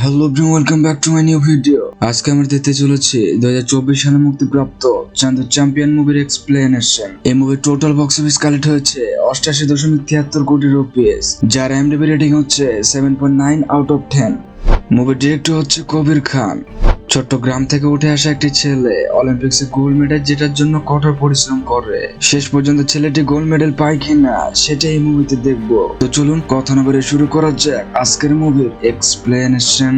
Hello everyone, welcome back to my new video. আজকে আমরা দেখতে চলেছি 2024 সালে মুক্তিপ্রাপ্ত চান্দু চ্যাম্পিয়ন মুভির এক্সপ্লেনেশন। এই মুভির টোটাল বক্স অফিস কালেক্ট হয়েছে 88.73 কোটি রুপিস, যার IMDb রেটিং হচ্ছে 7.9 আউট অফ 10। মুভির ডিরেক্টর হচ্ছে কবির খান। ছোট্ট গ্রাম থেকে উঠে আসা একটি ছেলে অলিম্পিক্সে গোল্ড মেডেল জেতার জন্য কঠোর পরিশ্রম করে। শেষ পর্যন্ত ছেলেটি গোল্ড মেডেল পায় কিনা সেটাই এই মুভিতে দেখবো। তো চলুন কথা না বলে শুরু করা যাক আজকের মুভির এক্সপ্লেনেশন।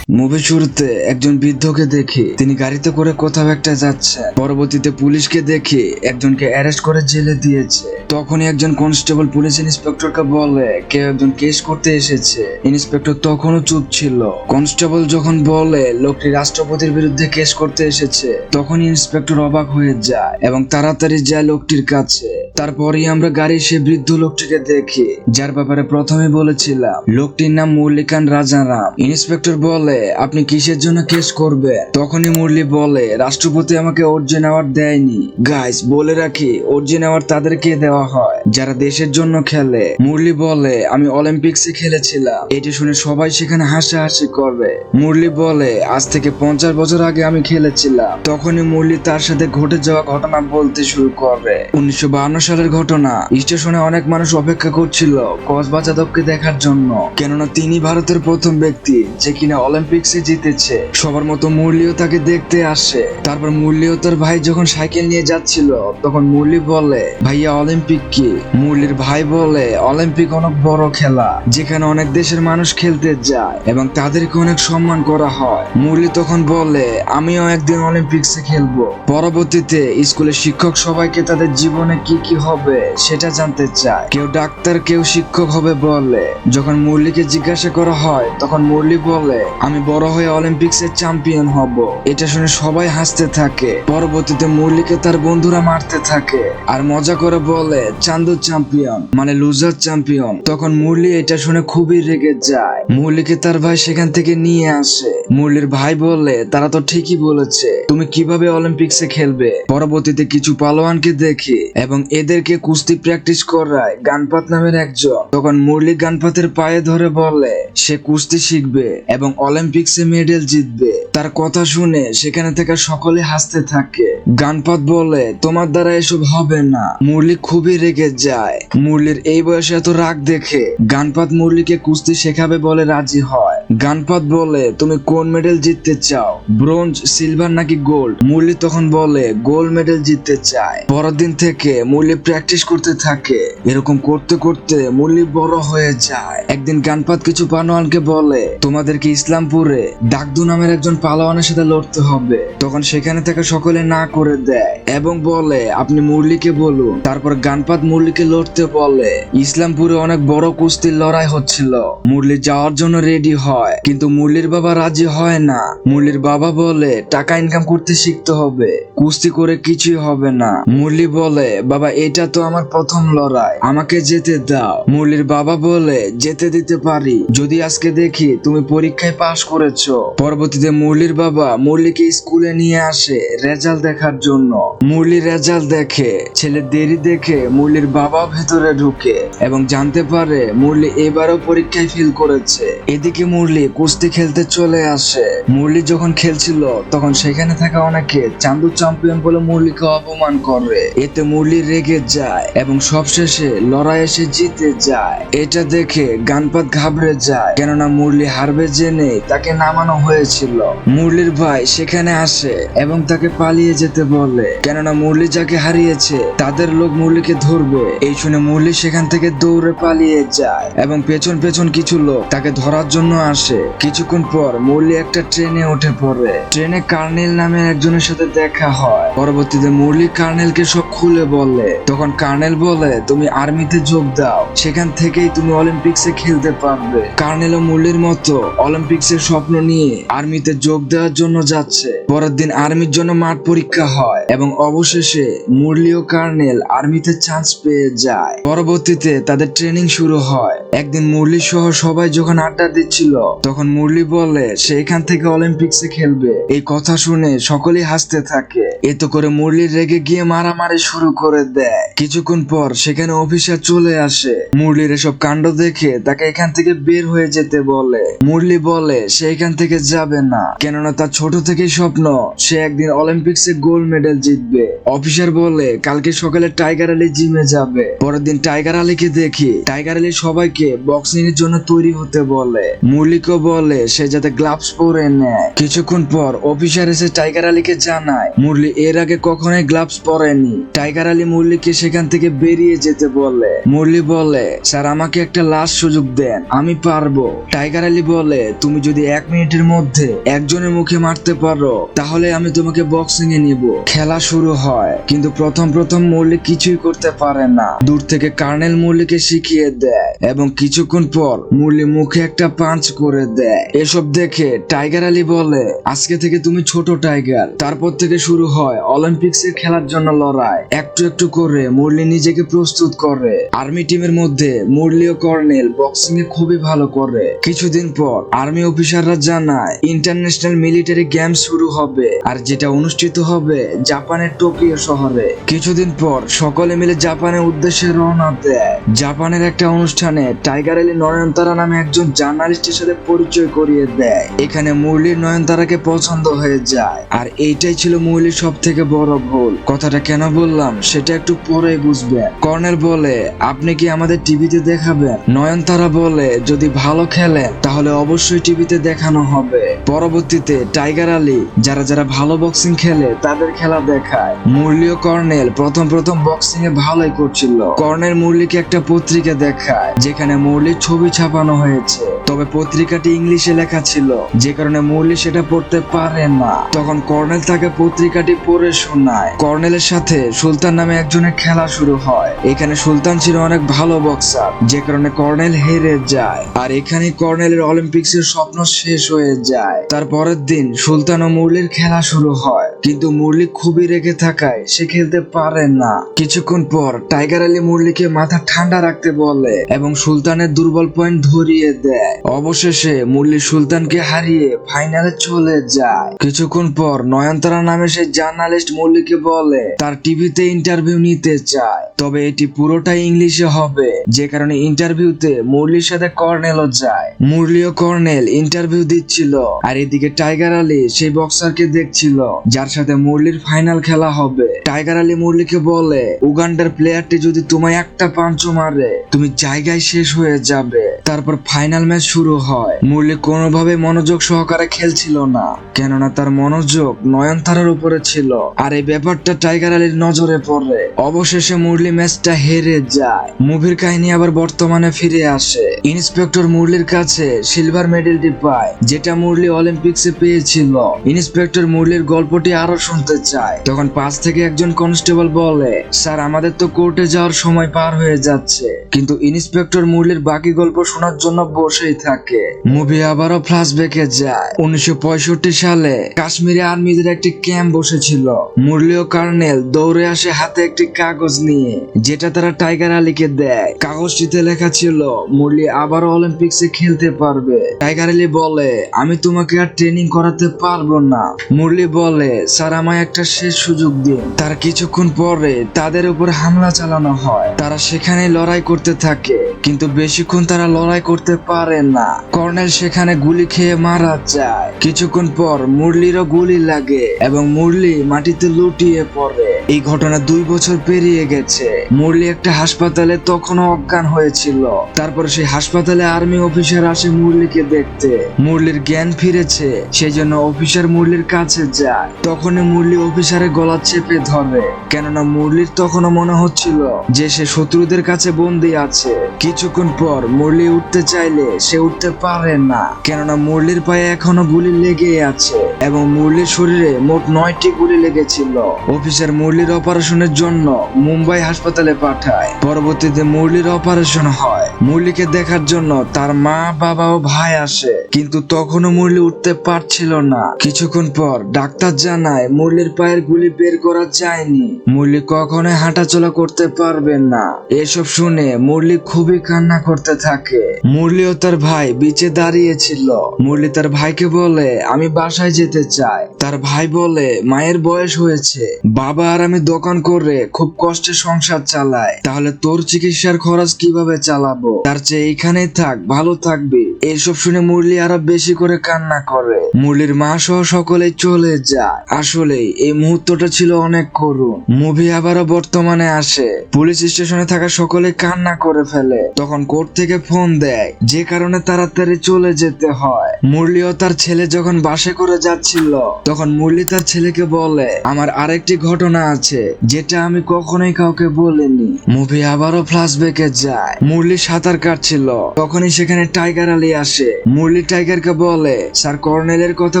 মুভির শুরুতে একজন বৃদ্ধকে দেখি, তিনি গাড়িতে করে কোথাও একটা যাচ্ছেন। পরবর্তীতে পুলিশকে দেখি একজনকে অ্যারেস্ট করে জেলে দিয়েছে। তখনই একজন কনস্টেবল পুলিশ ইন্সপেক্টরকে বলে কেউ একজন কেস করতে এসেছে। ইন্সপেক্টর তখনও চুপ ছিল। কনস্টেবল যখন বলে লোকটি রাষ্ট্রপতির বিরুদ্ধে কেস করতে এসেছে, তখন ইন্সপেক্টর অবাক হয়ে যায় এবং তাড়াতাড়ি যায় লোকটির কাছে। তারপরেই আমরা গাড়ির সে বৃদ্ধ লোকটিকে দেখি, যার ব্যাপারে প্রথমে বলেছিলাম। লোকটির নাম মুরলিকান রাজারাম। ইন্সপেক্টর বলে আপনি কিসের জন্য কেস করবেন? তখনই মুরলি বলে রাষ্ট্রপতি আমাকে অর্জুন অ্যাওয়ার্ড দেয়নি। গাইস, বলে রাখি অর্জুন অ্যাওয়ার্ড তাদেরকে দেওয়া হয় যারা দেশের জন্য খেলে। মুরলি বলে আমি অলিম্পিক্সে খেলেছিলাম। এটি শুনে সবাই সেখানে হাসাহাসি করবে। মুরলি বলে আজ থেকে 50 বছর আগে আমি খেলেছিলাম। তখনই মুরলি তার সাথে ঘটে যাওয়া ঘটনা বলতে শুরু করে। 1952 সালের ঘটনা। স্টেশনে অনেক মানুষ অপেক্ষা করছিল কসবা যাদবকে দেখার জন্য, কেননা তিনি ভারতের প্রথম ব্যক্তি যে কিনা অলিম্পিক্সে জিতেছে। সবার মতো মুরলিও তাকে দেখতে আসে। তারপর মুরলিও তার ভাই যখন সাইকেল নিয়ে যাচ্ছিল, তখন মুরলি বলে ভাইয়া অলিম্পিক কি? মুরলির ভাই বলে অলিম্পিক অনেক বড় খেলা, যেখানে অনেক দেশের মানুষ খেলতে যায় এবং তাদেরকে অনেক সম্মান করা হয়। মুরলি তখন বলে আমিও একদিন অলিম্পিক্সে খেলবো। পরবর্তীতে স্কুলের শিক্ষক সবাইকে তাদের জীবনে কি কি হবে সেটা জানতে চায়। কেউ ডাক্তার, কেউ শিক্ষক হবে বলে। যখন মুরলিকে জিজ্ঞাসা করা হয়, তখন মুরলি বলে আমি বড় হয়ে অলিম্পিক্সের চ্যাম্পিয়ন হব। এটা শুনে সবাই হাসতে থাকে। পরবর্তীতে মুরলিকে তার বন্ধুরা মারতে থাকে আর মজা করে বলে চান্দু চ্যাম্পিয়ন মানে লুজার চ্যাম্পিয়ন। তখন মুরলি এটা শুনে খুবই রেগে যায়। মুরলিকে তার ভাই সেখান থেকে নিয়ে আসে। মুরলির ভাই বলে তারা তো ঠিকই বলেছে, তুমি কিভাবে অলিম্পিক্সে খেলবে? পরবর্তীতে কিছু পালোয়ানকে দেখে এবং এদেরকে কুস্তি প্র্যাকটিস করায় গানপাত নামের একজন। তখন মুরলি গানপাতের পায়ে ধরে বলে সে কুস্তি শিখবে এবং অলিম্পিক্সে মেডেল জিতবে। তার কথা শুনে সেখানে থেকে সকলে হাসতে থাকে। গানপাত বলে তোমার দ্বারা এসব হবে না। মুরলি খুবই রেগে যায়। মুরলির এই বয়সে এত রাগ দেখে গানপাত মুরলিকে কুস্তি শেখাবে বলে রাজি হয়। গানপাত বলে তুমি কোন মেডেল জিততে চাও, ব্রোঞ্জ, সিলভার নাকি গোল্ড? মুরলি তখন বলে গোল্ড মেডেল জিততে চায়। পরের দিন থেকে মুরলি প্র্যাকটিস করতে থাকে। এরকম করতে করতে মুরলি বড় হয়ে যায়। একদিন গানপাত কিছু পালোয়ানকে বলে তোমাদেরকে ইসলামপুরে ডাকদু নামের একজন পালোয়ানের সাথে লড়তে হবে। তখন সেখানে থেকে সকলে না করে দেয় এবং বলে আপনি মুরলিকে বলুন। তারপর গানপাত মুরলিকে লড়তে বলে। ইসলামপুরে অনেক বড় কুস্তির লড়াই হচ্ছিল। মুরলি যাওয়ার জন্য রেডি হয়, কিন্তু মুরলির বাবা রাজি হয় না। মুরলির বাবা বলে টাকা ইনকাম করতে শিখতে হবে, কুস্তি করে কিছুই হবে না। মুরলি বলে বাবা এটা তো আমার প্রথম লড়াই, আমাকে যেতে দাও। মুরলির বাবা বলে যেতে দিতে পারি যদি আজকে দেখি তুমি পরীক্ষায় পাশ করেছো। পরবর্তীতে মুরলির বাবা মুরলিকে স্কুলে নিয়ে আসে রেজাল্ট দেখার জন্য। মুরলি রেজাল্ট দেখে, ছেলে দেরি দেখে মুরলির বাবা ভেতরে ঢুকে এবং জানতে পারে মুরলি এবারও পরীক্ষায় ফেল করেছে। এদিকে মুরলি কুস্তি খেলতে চলে আসে। মুরলি যখন খেলছিল তখন সেখানে থাকা অনেকে চান্দু চ্যাম্পিয়ন বলে মুরলিকে অপমান করে। এতে মুরলি রেগে যায় এবং সবশেষে লড়াই এসে জিতে যায়। এটা দেখে গানপাত ঘাবড়ে যায়, কেননা মুরলি হারবে জেনে তাকে নামানো হয়েছিল। মুরলির ভাই সেখানে আসে এবং তাকে পালিয়ে যেতে বলে, কেননা মুরলি যাকে হারিয়েছে তাদের লোক মুরলিকে ধরবে। এই শুনে মুরলি সেখান থেকে দৌড়ে পালিয়ে যায় এবং পেছন পেছন কিছু লোক তাকে ধরার জন্য আসে। কিছুক্ষণ পর মুরলি একটা ট্রেনে উঠে পড়ে। ট্রেনে কার্নেল নামে একজনের সাথে দেখা হয়। পরবর্তীতে মুরলি কার্নেলকে সব খুলে বলে। তখন কার্নেল বলে তুমি আর্মিতে যোগ দাও, সেখান থেকেই তুমি অলিম্পিক্সে খেলতে পারবে। কার্নেল ও মুরলির মতো অলিম্পিক্সের স্বপ্ন নিয়ে আর্মিতে যোগ দেওয়ার জন্য যাচ্ছে। পরের দিন আর্মির জন্য মাঠ পরীক্ষা হয় এবং অবশেষে মুরলি ও কার্নেল আর্মিতে চান্স পেয়ে যায়। পরবর্তীতে তাদের ট্রেনিং শুরু হয়। একদিন মুরলি সহ সবাই যখন আড্ডা দিচ্ছিল, তখন মুরলি বলে সে এখান থেকে অলিম্পিক্সে খেলবে। এই কথা শুনে সকলেই হাসতে থাকে। এতে করে মুরলি রেগে গিয়ে মারামারি শুরু করে দেয়। দেয়। কিছুক্ষণ পর সেখানে অফিসার চলে আসে। মুরলির এসব কাণ্ড দেখে তাকে এখান থেকে বের হয়ে যেতে বলে। মুরলি বলে সে এখান থেকে যাবে না, কেননা তার ছোট থেকেই স্বপ্ন সে একদিন অলিম্পিক্সে গোল্ড মেডেল জিতবে। অফিসার বলে কালকে সকালে টাইগার আলী জিমে যাবে। পরের দিন টাইগার আলীকে দেখি টাইগার আলী সবাইকে বক্সিং এর জন্য তৈরি হতে বলে। মুরলিকে বলে সে যাতে গ্লাভস পরে নেয়। কিছুক্ষণ পর অফিসার এসে টাইগার আলীকে জানায় মুরলি এর আগে কখনোই গ্লাভস পরেনি। টাইগার আলী মুরলিকে সেখান থেকে বেরিয়ে যেতে বলে। মুরলি বলে স্যার আমাকে একটা লাস্ট সুযোগ দেন, আমি পারবো। টাইগার আলী বলে তুমি যদি 1 মিনিটের মধ্যে একজনের মুখে মারতে পারো তাহলে আমি তোমাকে বক্সিং এ নিব। খেলা শুরু হয়, কিন্তু প্রথম মুরলি কিছুই করতে পারে না। দূর থেকে কর্নেল মুরলিকে শিখিয়ে দেয় এবং কিছুক্ষণ পর মুরলি মুখে একটা পাঞ্চ করে দেয়। এসব দেখে টাইগার আলী বলে আজকে থেকে তুমি ছোট টাইগার। তারপর থেকে শুরু হয় অলিম্পিক্স এর খেলার জন্য লড়াই। একটু একটু করে মুরলি নিজেকে প্রস্তুত করে। আর্মি টিমের মধ্যে মুরলি ও কর্নেল বক্সিং এ খুবই ভালো করে। কিছুদিন পর আর্মি অফিসাররা জানায় ইন্টারন্যাশনাল মিলিটারি গেমস শুরু হবে, আর যেটা অনুষ্ঠিত হবে জাপানের টোকিও শহরে। কিছুদিন পর সকলে মিলে জাপানের উদ্দেশ্যে রওনা দেয়। জাপানের একটা অনুষ্ঠানে টাইগার আলী নয়নতারা নামে একজন জার্নালিস্টের সাথে পরিচয় করিয়ে দেয়। এখানে মুরলির নয়নতারাকে পছন্দ হয়ে যায়, আর এইটাই ছিল মুরলির সব থেকে বড় ভুল। কথাটা কেন বললাম সেটা একটু পরে বুঝবেন। কর্নেল বলে আপনি কি আমাদের টিভিতে দেখাবেন? নয়নতারা বলে যদি ভালো খেলেন তাহলে অবশ্যই টিভিতে দেখানো হবে। পরবর্তীতে টাইগার আলী যারা ভালো বক্সিং খেলে তাদের খেলা দেখায়। মুরলি ও কর্নেল প্রথম বক্সিং এ ভালোই করছিল। কর্নেল মুরলিকে একটা পত্রিকা দেখায় যেখানে মুরলির ছবি ছাপানো হয়েছে, তবে পত্রিকাটি ইংলিশে লেখা ছিল, যে কারণে মুরলি সেটা পড়তে পারে না। তখন কর্নেল তাকে পত্রিকাটি পড়ে শোনায়। কর্নেলের সাথে সুলতান নামে একজনের খেলা শুরু হয়। এখানে সুলতান ছিল অনেক ভালো বক্সার, যে কারণে কর্নেল হেরে যায়। আর এখানে কর্নেলের অলিম্পিক্স এর স্বপ্ন শেষ হয়ে যায়। তার পরের দিন সুলতান ও মুরলির খেলা শুরু হয়, কিন্তু মুরলি খুবই রেগে থাকায় সে খেলতে পারে না। কিছুক্ষণ পর টাইগার আলী মুরলিকে মাথা ঠান্ডা রাখতে বলে এবং সুলতানের দুর্বল পয়েন্ট ধরিয়ে দেয়। অবশেষে মুরলি সুলতানকে হারিয়ে ফাইনালে চলে যায়। কিছুক্ষণ পর নয়নতারা নামে সেই জার্নালিস্ট মুরলিকে বলে তার টিভিতে ইন্টারভিউ নিতে চায়, তবে এটি পুরোটাই ইংলিশে হবে, যে কারণে ইন্টারভিউতে মুরলির সাথে কর্নেলও যায়। মুরলি ও কর্নেল ইন্টারভিউ দিচ্ছিল, আর এদিকে টাইগার আলী সেই বক্সারকে দেখছিল যার সাথে মুরলির ফাইনাল খেলা হবে। টাইগার আলী মুরলিকে বলে উগান্ডার প্লেয়ারটি যদি তোমায় একটা পাঞ্চ মারে তুমি জায়গায় শেষ হয়ে যাবে। তারপর ফাইনাল ম্যাচ শুরু হয়। মুরলি কোনোভাবে মনোযোগ সহকারে খেলছিল না, কেননা তার মনোযোগ নয়নতারার উপরে ছিল, আর এই ব্যাপারটা টাইগার আলীর নজরে পড়ে। অবশেষে মুরলি ম্যাচটা হেরে যায়। মুভির কাহিনী আবার বর্তমানে ফিরে আসে। ইন্সপেক্টর মুরলির কাছে সিলভার মেডেলটি পায়, যেটা মুরলি অলিম্পিক্সে পেয়েছিল। ইন্সপেক্টর মুরলির গল্পটি আরো শুনতে চায়। তখন পাশ থেকে একজন কনস্টেবল বলে স্যার আমাদের তো কোর্টে যাওয়ার সময় পার হয়ে যাচ্ছে, কিন্তু ইন্সপেক্টর মুরলির বাকি গল্প শোনার জন্য বসেই থাকে। মুভি আবারও ফ্ল্যাশব্যাকে যায়। 1965 সালে কাশ্মীরে আর্মিদের একটি ক্যাম্প বসেছিল। মুরলি ও কর্নেল দৌড়ে আসে হাতে একটি কাগজ নিয়ে, যেটা তারা টাইগার আলীকে দেয়। কাগজটিতে লেখা ছিল মুরলি আবারও অলিম্পিক্সে খেলতে পারবে। টাইগার আলী বলে আমি তোমাকে আর ট্রেনিং করাতে পারবো না। মুরলি বলে স্যার আমায় একটা শেষ সুযোগ দিন। তার কিছুক্ষণ পরে তাদের উপর হামলা চালানো হয়। তারা সেখানে লড়াই করতে থাকে, কিন্তু বেশিক্ষণ তারা লড়াই করতে পারে না। কর্নেল সেখানে গুলি খেয়ে মারা যায়। কিছুক্ষণ পর মুরলিরও গুলি লাগে এবং মুরলি মাটিতে লুটিয়ে পড়ে। এই ঘটনা 2 বছর পেরিয়ে গেছে। মুরলি একটা হাসপাতালে তখনও অজ্ঞান হয়েছিল। তারপর সেই হাসপাতালে আর্মি অফিসার আসে মুরলিকে দেখতে। মুরলির জ্ঞান ফিরেছে, সেই জন্য অফিসার মুরলির কাছে যায়। তখনই মুরলি অফিসারের গলা চেপে ধরে, কেননা মুরলির তখনও মনে হচ্ছিল যে সে শত্রুদের কাছে বন্দী আছে। কিছুক্ষণ পর মুরলি উঠতে চাইলে সে উঠতে পারে না, কেননা মুরলির পায়ে এখনো গুলি লেগে আছে এবং মুরলির শরীরে মোট 9টি গুলি লেগেছিল। অফিসার মুরলির অপারেশনের জন্য মুম্বাই হাসপাতালে পাঠায়। পরবর্তীতে মুরলির অপারেশন হয়। মুরলিকে দেখার জন্য তার মা, বাবা ও ভাই আসে, কিন্তু তখনও মুরলি উঠতে পারছিল না। কিছুক্ষণ পর ডাক্তার জানায় মুরলির পায়ের গুলি বের করা যায়নি, মুরলি কখনোই হাঁটাচলা করতে পারবে না। এসব শুনে মুরলি খুবই কান্না করতে থাকে। মুরলি ও তার ভাই বিচে দাঁড়িয়েছিল। মুরলি তার ভাইকে বলে আমি বাসায় যেতে যেতে চায়। তার ভাই বলে মায়ের বয়স হয়েছে, বাবা আর আমি দোকান করে খুব কষ্টে সংসার চালাই, তাহলে তোর চিকিৎসার খরচ কিভাবে চালাবো, তার চেয়ে এইখানেই থাক, ভালো থাকবি। এইসব শুনে মুরলি আরো বেশি করে কান্না করে। মুরলির মা সহ সকলেই চলে যায়। আসলেই এই মুহূর্তটা ছিল অনেক করুণ। মুভি আবারও বর্তমানে আসে। পুলিশ স্টেশনে থাকা সকলে কান্না করে ফেলে। তখন কোর্ট থেকে ফোন দেয়, যে কারণে তাড়াতাড়ি চলে যেতে হয়। মুরলি ও তার ছেলে যখন বাসে করে যাচ্ছিল, তখন মুরলি তার ছেলেকে বলে, আমার আরেকটি ঘটনা আছে যেটা আমি কখনোই কাউকে বলিনি। মুভি আবারও ফ্ল্যাশব্যাকে যায়। মুরলি সাঁতার কাটছিল, তখনই সেখানে টাইগার আলী আসে। মুরলি টাইগারকে বলে, স্যার কর্নেলের কথা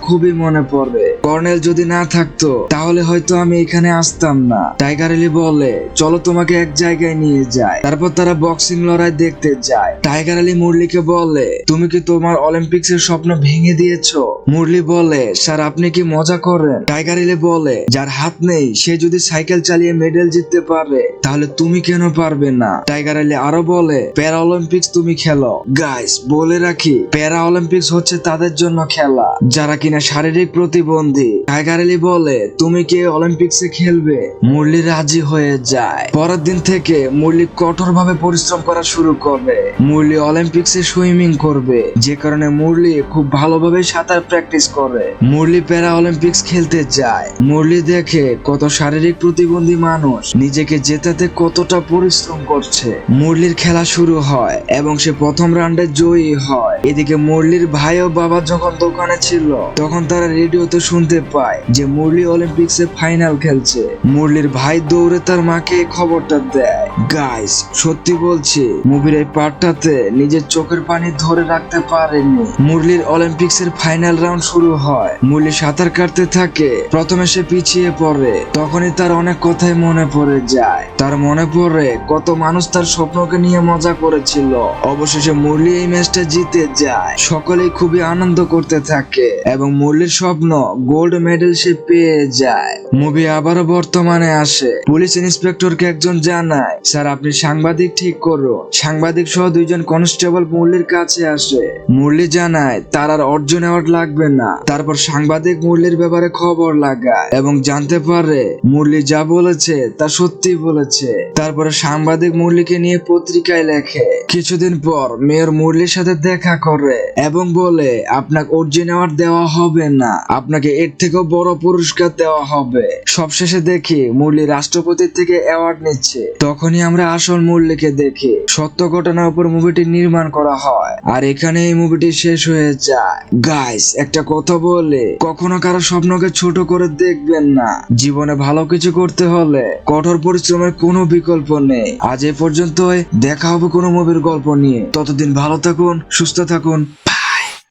খুবই মনে পড়ে, কর্নেল যদি না থাকতো তাহলে হয়তো আমি এখানে আসতাম না। টাইগার আলী বলে, চলো তোমাকে এক জায়গায় নিয়ে যায়। তারপর তারা বক্সিং লড়াই দেখতে যায়। টাইগার আলী মুরলিকে বলে, তুমি কি তোমার অলিম্পিক্স এর স্বপ্ন ভেঙে দিয়েছো? মুরলি বলে, স্যার আপনি কি মজা করেন? টাইগার আলী বলে, যার হাত নেই সে যদি সাইকেল চালিয়ে মেডেল জিততে পারে, তাহলে তুমি কেন পারবে না? টাইগার আলী আরো বলে, প্যারা অলিম্পিক্স তুমি খেলো। গাইস বলে রাখি, প্যারা অলিম্পিক্স হচ্ছে তাদের জন্য খেলা যারা কিনা শারীরিক প্রতিবন্ধী। টাইগার আলী বলে, তুমি কি অলিম্পিক্সে খেলবে? মুরলি রাজি হয়ে যায়। পরের দিন থেকে মুরলি কঠোরভাবে পরিশ্রম করা শুরু করে। মুরলি অলিম্পিক্সে সুইমিং করবে, যে কারণে মুরলি খুব ভালোভাবে সাঁতার প্র্যাকটিস করে। মুরলি প্যারা অলিম্পিক্স খেলতে যায়। মুরলি দেখে কত শারীরিক প্রতিবন্ধী মানুষ নিজেকে জেতাতে কতটা পরিশ্রম করছে। মুরলির খেলা শুরু হয় এবং সে প্রথম রাউন্ডে জয়ী হয়। এদিকে মুরলির ভাই ও বাবা যখন দোকানে ছিল, তখন তারা রেডিওতে শুনতে পায় যে মুরলি অলিম্পিক্সে ফাইনাল খেলছে। মুরলির ভাই দৌড়ে তার মাকে এই খবরটা দেয়। গাইস সত্যি বলছি, মুভির এই পার্টটাতে নিজের চোখের পানি ধরে রাখতে পারেনি। মুরলির অলিম্পিক্স এর ফাইনাল রাউন্ড শুরু হয়। মুরলি সাঁতার কাটতে থাকে। প্রথমে সে পিছিয়ে পড়ে, তখনই তার অনেক কথাই মনে পড়ে যায়। তার মনে পড়ে কত মানুষ তার স্বপ্নকে নিয়ে মজা করেছিল। অবশেষে মুরলি এই ম্যাচটা জিতে যায়। সকলেই খুবই আনন্দ করতে থাকে এবং মুরলির স্বপ্ন গোল্ড মেডেল সে পেয়ে যায়। মুভি আবারও বর্তমানে আসে। পুলিশ ইন্সপেক্টরকে একজন জানায়, স্যার আপনি সাংবাদিক ঠিক করুন। সাংবাদিক সহ দুইজন কনস্টেবল মুরলির কাছে আসে। মুরলি জানায় তার আর অর্জুন অ্যাওয়ার্ড লাগবে না। তারপর সাংবাদিক মুরলির ব্যাপারে খবর লাগায় এবং জানতে পারে মুরলি যা বলেছে তা সত্যি বলেছে। তারপরে সাংবাদিক মুরলিকে নিয়ে পত্রিকায় লেখে। কিছুদিন পর মেয়র মুরলির সাথে দেখা করে এবং বলে, আপনাকে অর্জুন অ্যাওয়ার্ড দেওয়া হবে না, আপনাকে এর থেকেও বড় পুরস্কার দেওয়া হবে। সবশেষে দেখি মুরলি রাষ্ট্রপতির থেকে অ্যাওয়ার্ড নিচ্ছে। তখনই আমরা আসল মুরলিকে দেখি। সত্য ঘটনার উপর মুভিটি নির্মাণ করা হয় আর এখানে এই মুভিটি শেষ হয়ে যায়। গাইস একটা কথা বলে, কখনো কারো স্বপ্নকে ছোট করে দেখবেন না। জীবনে ভালো কিছু করতে হলে কঠোর পরিশ্রমের কোনো বিকল্প নেই। আজ এ পর্যন্তই, দেখা হবে কোনো মুভির গল্প নিয়ে। ততদিন ভালো থাকুন, সুস্থ থাকুন।